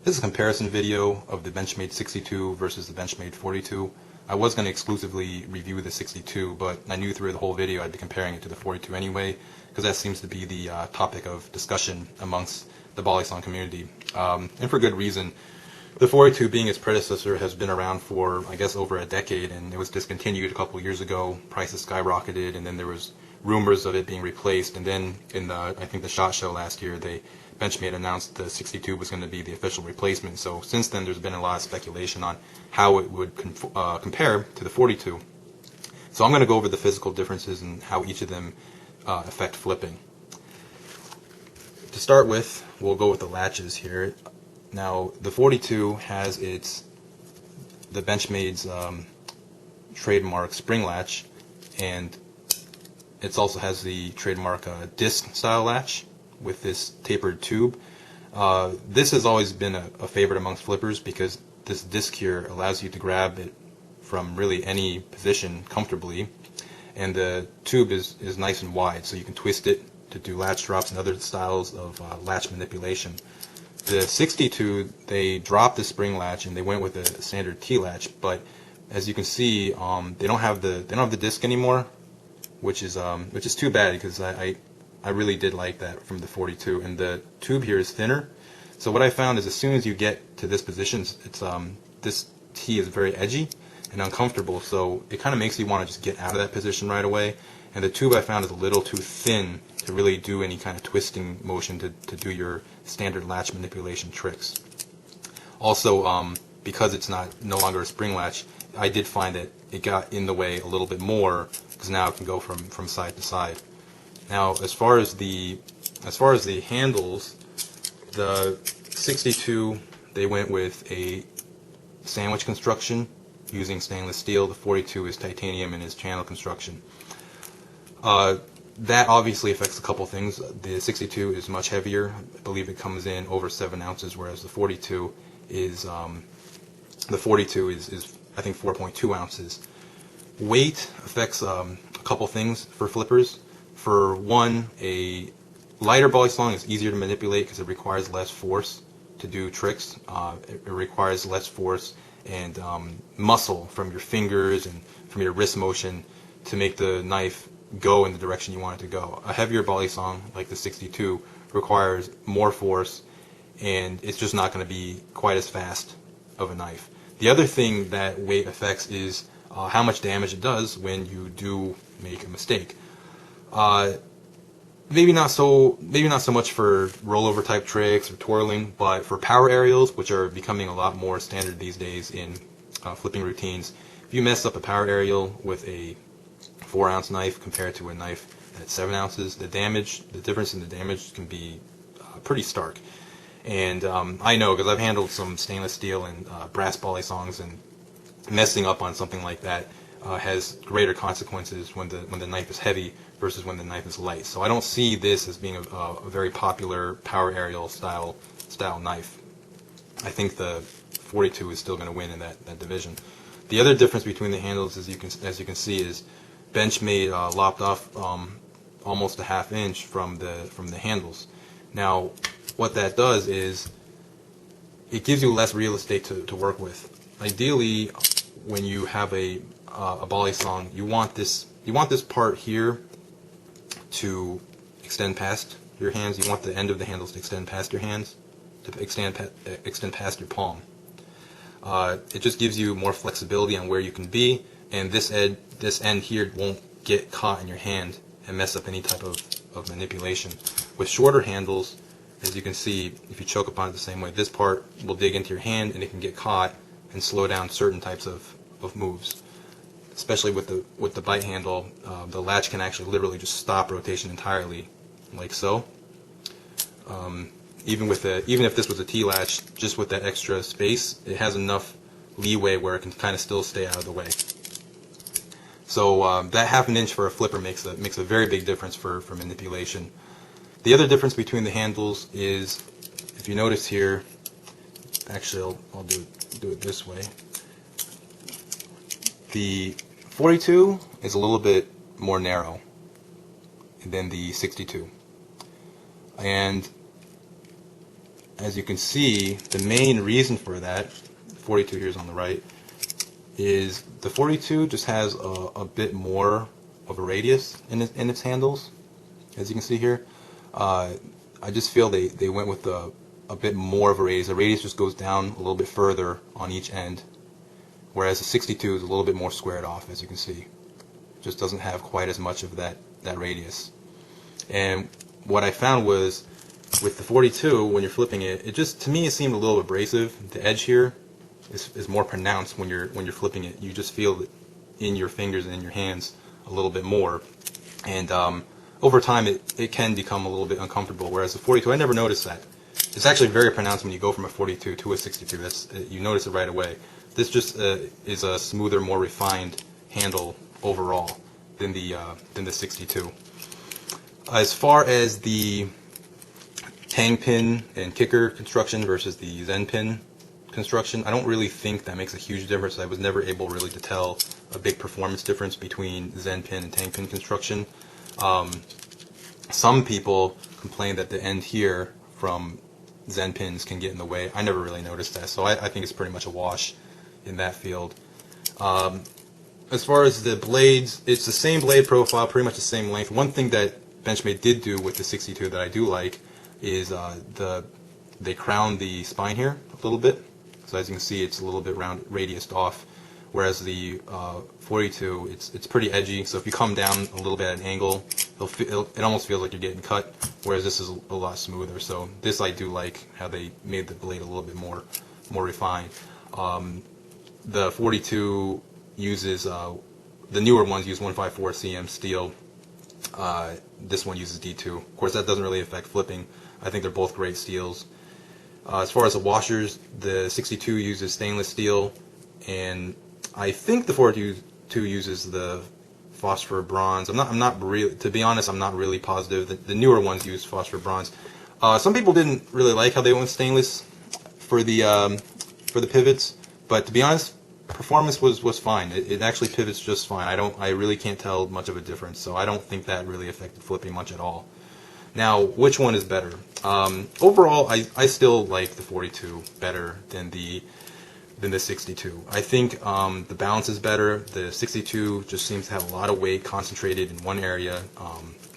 This is a comparison video of the Benchmade 62 versus the Benchmade 42. I was going to exclusively review the 62, but I knew through the whole video I'd be comparing it to the 42 anyway, because that seems to be the topic of discussion amongst the volley song community, and for good reason. The 42, being its predecessor, has been around for, I guess, over a decade, and it was discontinued a couple years ago. Prices skyrocketed, and then there was rumors of it being replaced, and then in the, I think the SHOT Show last year, Benchmade announced the 62 was going to be the official replacement. So since then, there's been a lot of speculation on how it would compare to the 42. So I'm going to go over the physical differences and how each of them affect flipping. To start with, we'll go with the latches here. Now, the 42 has the Benchmade's trademark spring latch, and it also has the trademark disc style latch with this tapered tube. This has always been a favorite amongst flippers because this disc here allows you to grab it from really any position comfortably, and the tube is nice and wide, so you can twist it to do latch drops and other styles of latch manipulation. The 62, they dropped the spring latch and they went with a standard T-latch, but as you can see, they don't have the disc anymore, which is too bad, because I really did like that from the 42. And the tube here is thinner, so what I found is as soon as you get to this position, this T is very edgy and uncomfortable, so it kind of makes you want to just get out of that position right away. And the tube I found is a little too thin to really do any kind of twisting motion to do your standard latch manipulation tricks. Also, because it's no longer a spring latch, I did find that it got in the way a little bit more, because now it can go from side to side. Now, as far as the handles, the 62, they went with a sandwich construction using stainless steel. The 42 is titanium in its channel construction. That obviously affects a couple things. The 62 is much heavier. I believe it comes in over 7 ounces, whereas the 42 is I think 4.2 ounces. Weight affects a couple things for flippers. For one, a lighter volley song is easier to manipulate because it requires less force to do tricks. It requires less force and muscle from your fingers and from your wrist motion to make the knife go in the direction you want it to go. A heavier volley song like the 62 requires more force, and it's just not going to be quite as fast of a knife. The other thing that weight affects is how much damage it does when you do make a mistake. Maybe not so much for rollover type tricks or twirling, but for power aerials, which are becoming a lot more standard these days in flipping routines. If you mess up a power aerial with a 4-ounce knife compared to a knife that's 7 ounces, the difference in the damage can be pretty stark. And I know, because I've handled some stainless steel and brass volley songs, and messing up on something like that has greater consequences when the knife is heavy versus when the knife is light. So I don't see this as being a very popular power aerial style knife. I think the 42 is still going to win in that division. The other difference between the handles, as you can see, is Benchmade lopped off almost a ½ inch from the handles. Now, what that does is it gives you less real estate to work with. Ideally, when you have a volley song, you want this part here to extend past your hands. You want the end of the handles to extend past your hands, to extend past your palm. It just gives you more flexibility on where you can be, and this end here won't get caught in your hand and mess up any type of manipulation. With shorter handles, as you can see, if you choke upon it the same way, this part will dig into your hand and it can get caught and slow down certain types of moves. Especially with the bite handle, the latch can actually literally just stop rotation entirely, like so. Even if this was a T-latch, just with that extra space, it has enough leeway where it can kind of still stay out of the way. So that ½ inch for a flipper makes a very big difference for manipulation. The other difference between the handles is, if you notice here, actually I'll do it this way. The 42 is a little bit more narrow than the 62, and as you can see, the main reason for that, 42 here is on the right, is the 42 just has a bit more of a radius in its handles, as you can see here. I just feel they went with a bit more of a radius. The radius just goes down a little bit further on each end, whereas the 62 is a little bit more squared off, as you can see. Just doesn't have quite as much of that radius. And what I found was, with the 42, when you're flipping it, it just, to me, it seemed a little abrasive. The edge here is more pronounced when you're flipping it. You just feel it in your fingers and in your hands a little bit more. And over time, it can become a little bit uncomfortable. Whereas the 42, I never noticed that. It's actually very pronounced when you go from a 42 to a 62. You notice it right away. This just is a smoother, more refined handle overall than the 62. As far as the hang pin and kicker construction versus the Zen pin construction, I don't really think that makes a huge difference. I was never able really to tell a big performance difference between Zen pin and tang pin construction. Some people complain that the end here from Zen pins can get in the way. I never really noticed that, so I think it's pretty much a wash in that field. As far as the blades, it's the same blade profile, pretty much the same length. One thing that Benchmade did do with the 62 that I do like is they crowned the spine here a little bit. So as you can see, it's a little bit radiused off, whereas the 42, it's pretty edgy. So if you come down a little bit at an angle, it almost feels like you're getting cut, whereas this is a lot smoother. So this I do like, how they made the blade a little bit more refined. The 42 uses, the newer ones use 154 cm steel. This one uses D2. Of course, that doesn't really affect flipping. I think they're both great steels. As far as the washers, the 62 uses stainless steel, and I think the 42 uses the phosphor bronze. I'm not really, to be honest, I'm not really positive. The newer ones use phosphor bronze. Some people didn't really like how they went stainless for the pivots, but to be honest, performance was fine. It actually pivots just fine. I really can't tell much of a difference, so I don't think that really affected flipping much at all. Now, which one is better? Overall, I still like the 42 better than the 62. I think the balance is better. The 62 just seems to have a lot of weight concentrated in one area.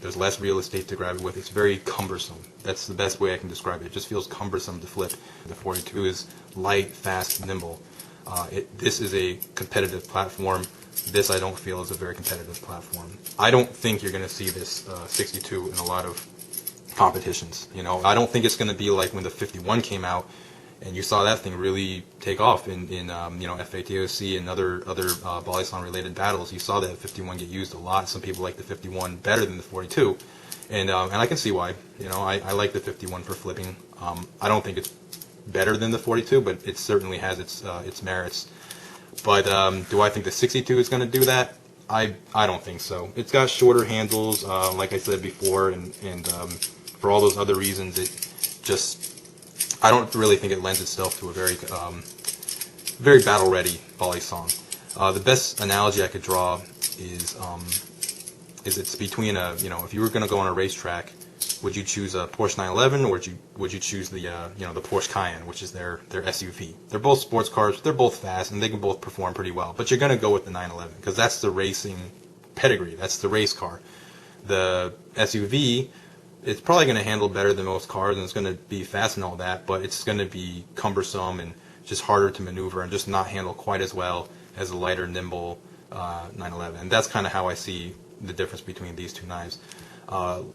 There's less real estate to grab it with. It's very cumbersome. That's the best way I can describe it. It just feels cumbersome to flip. The 42 is light, fast, nimble. This is a competitive platform. This I don't feel is a very competitive platform. I don't think you're going to see this 62 in a lot of competitions. You know, I don't think it's going to be like when the 51 came out and you saw that thing really take off in you know, FATOC and other Balisong related battles. You saw that 51 get used a lot. Some people like the 51 better than the 42, and I can see why. You know, I like the 51 for flipping. I don't think it's better than the 42, but it certainly has its merits. But do I think the 62 is going to do that? I don't think so. It's got shorter handles, like I said before, and for all those other reasons, it just, I don't really think it lends itself to a very battle-ready Balisong. The best analogy I could draw is it's between you know, if you were going to go on a racetrack, would you choose a Porsche 911 or would you choose the you know, the Porsche Cayenne, which is their SUV? They're both sports cars. They're both fast, and they can both perform pretty well. But you're going to go with the 911 because that's the racing pedigree. That's the race car. The SUV, it's probably going to handle better than most cars, and it's going to be fast and all that, but it's going to be cumbersome and just harder to maneuver and just not handle quite as well as a lighter, nimble 911. And that's kind of how I see the difference between these two knives.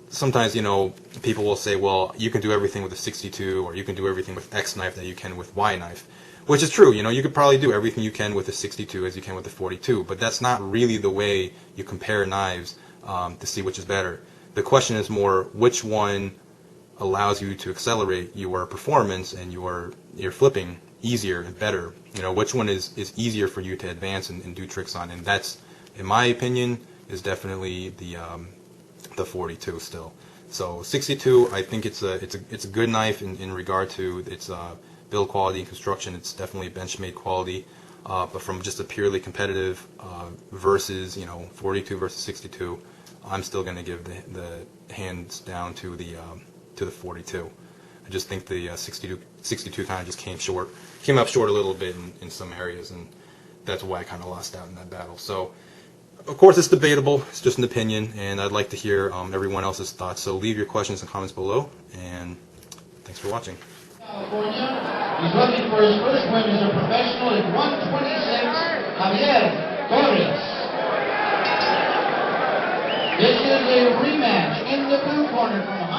Sometimes, you know, people will say, well, you can do everything with a 62, or you can do everything with X knife that you can with Y knife, which is true. You know, you could probably do everything you can with a 62 as you can with a 42, but that's not really the way you compare knives to see which is better. The question is more, which one allows you to accelerate your performance and your flipping easier and better? You know, which one is easier for you to advance and do tricks on? And that's, in my opinion, is definitely the 42 still. So 62, I think it's a good knife in regard to its build quality and construction. It's definitely Benchmade quality, but from just a purely competitive versus, you know, 42 versus 62, I'm still going to give the hands down to the 42. I just think the 62 kind of just came up short a little bit in some areas, and that's why I kind of lost out in that battle. So, of course, it's debatable. It's just an opinion, and I'd like to hear everyone else's thoughts. So leave your questions and comments below, and thanks for watching. California. He's looking for his first win as a professional at 126, Javier Torres. This is a rematch in the blue corner from